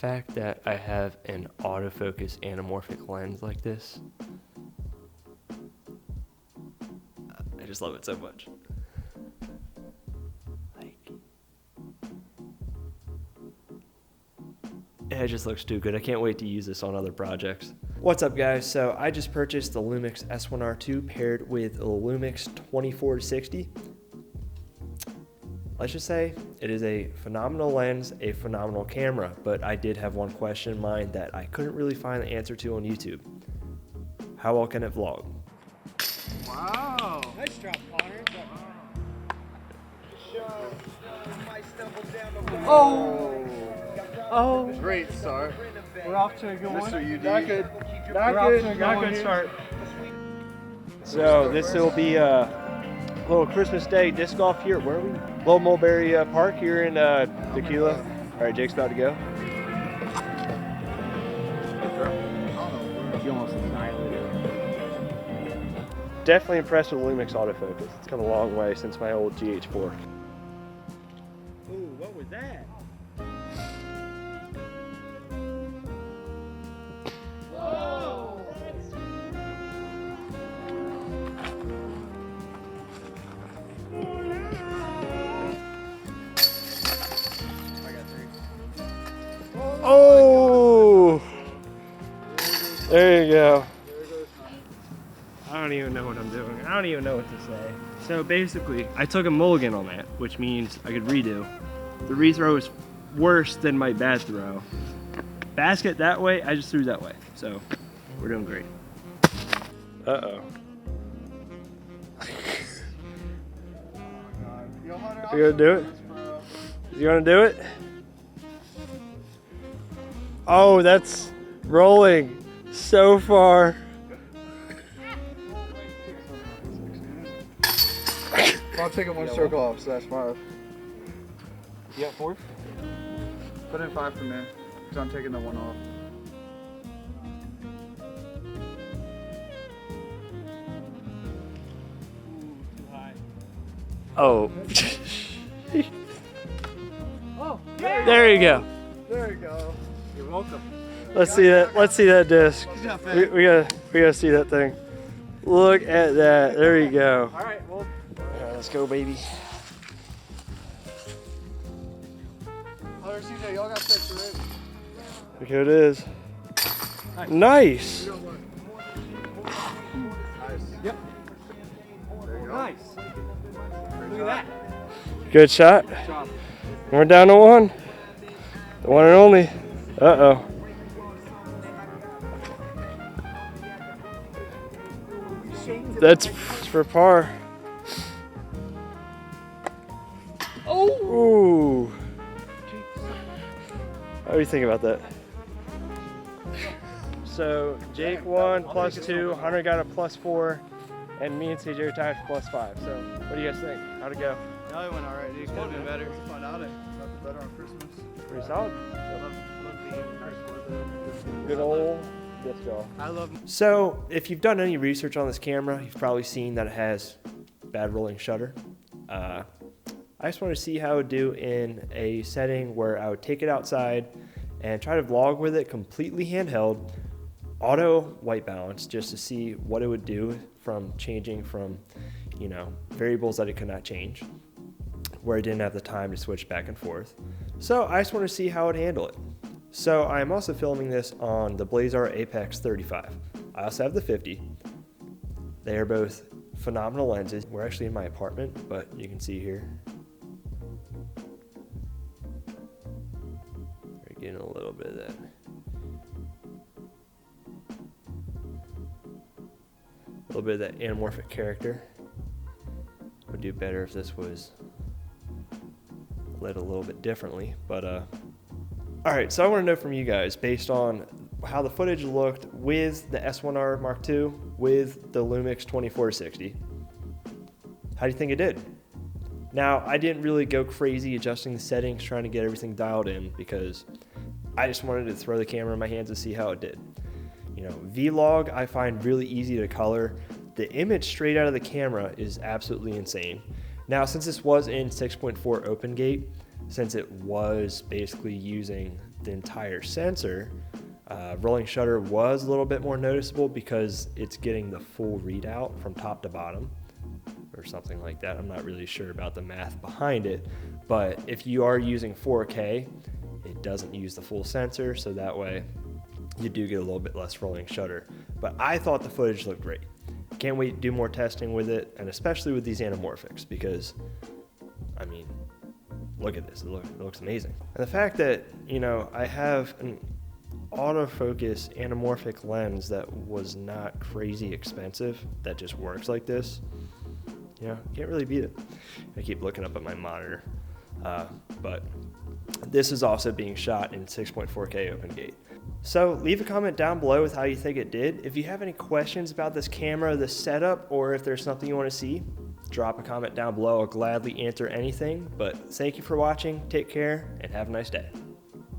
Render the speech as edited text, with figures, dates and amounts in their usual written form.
fact that I have an autofocus anamorphic lens like this, I just love it so much. It just looks too good. I can't wait to use this on other projects. What's up, guys? So I just purchased the LUMIX S1R2 paired with the LUMIX 24-60. Let's just say it is a phenomenal lens, a phenomenal camera, but I did have one question in mind that I couldn't really find the answer to on YouTube. How well can it vlog? Wow. Nice drop, Connor. Oh. Oh. Great start. We're off to a good one. Mr. UD. Not good. Not good start. So this will be a little Christmas Day disc golf here. Where are we? Little Mulberry Park here in Tequila. All right, Jake's about to go. Definitely impressed with LUMIX autofocus. It's come a long way since my old GH4. Ooh, what was that? Whoa! Oh! There you go. I don't even know what I'm doing. I don't even know what to say. So basically, I took a mulligan on that, which means I could redo. The rethrow is worse than my bad throw. Basket that way, I just threw that way. So we're doing great. Uh-oh. You gonna do it? You gonna do it? Oh, that's rolling so far. I'll take it one stroke off, so that's 5. You got 4? Put in 5 for me, because I'm taking the 1 off. Too high. Oh. Oh, There you go. There you go. you're welcome. Let's see that. Let's see that disc. Good job, We gotta see that thing. Look at that. There you go. All right, well. All right, let's go, baby. Hunter, CJ, y'all got picture ready. Look who it is. Nice. Nice. Yep. There you go. Nice. Look at that. Good shot. Good job. We're down to 1. The one and only. Uh-oh. That's for par. Oh. Ooh. What do you think about that? So Jake won +2, Hunter got a +4, and me and CJ are tied for +5. So what do you guys think? How'd it go? No, it went all right. Dude, could have been better. It's a fun outing. Nothing better on Christmas. Pretty solid. Love Good old disc golf. I love. So if you've done any research on this camera, you've probably seen that it has bad rolling shutter. I just wanted to see how it would do in a setting where I would take it outside and try to vlog with it completely handheld, auto white balance, just to see what it would do from changing from, you know, variables that it could not change, where I didn't have the time to switch back and forth. So I just want to see how it would handle it. So I'm also filming this on the Blazar Apex 35. I also have the 50. They are both phenomenal lenses. We're actually in my apartment, but you can see here. We're getting a little bit of that. A little bit of that anamorphic character. Would do better if this was lit a little bit differently, but all right, so I want to know from you guys, based on how the footage looked with the S1R Mark II, with the LUMIX 24-60, how do you think it did? Now, I didn't really go crazy adjusting the settings, trying to get everything dialed in, because I just wanted to throw the camera in my hands and see how it did. You know, Vlog I find really easy to color. The image straight out of the camera is absolutely insane. Now, since this was in 6.4 open gate, since it was basically using the entire sensor, rolling shutter was a little bit more noticeable because it's getting the full readout from top to bottom or something like that. I'm not really sure about the math behind it, but if you are using 4K, it doesn't use the full sensor, so that way you do get a little bit less rolling shutter. But I thought the footage looked great. Can't wait to do more testing with it, and especially with these anamorphics, because, I mean, look at this, it looks amazing. And the fact that, you know, I have an autofocus anamorphic lens that was not crazy expensive, that just works like this, you know, can't really beat it. I keep looking up at my monitor, but this is also being shot in 6.4K open gate. So leave a comment down below with how you think it did. If you have any questions about this camera, the setup, or if there's something you want to see, drop a comment down below. I'll gladly answer anything. But thank you for watching, take care, and have a nice day.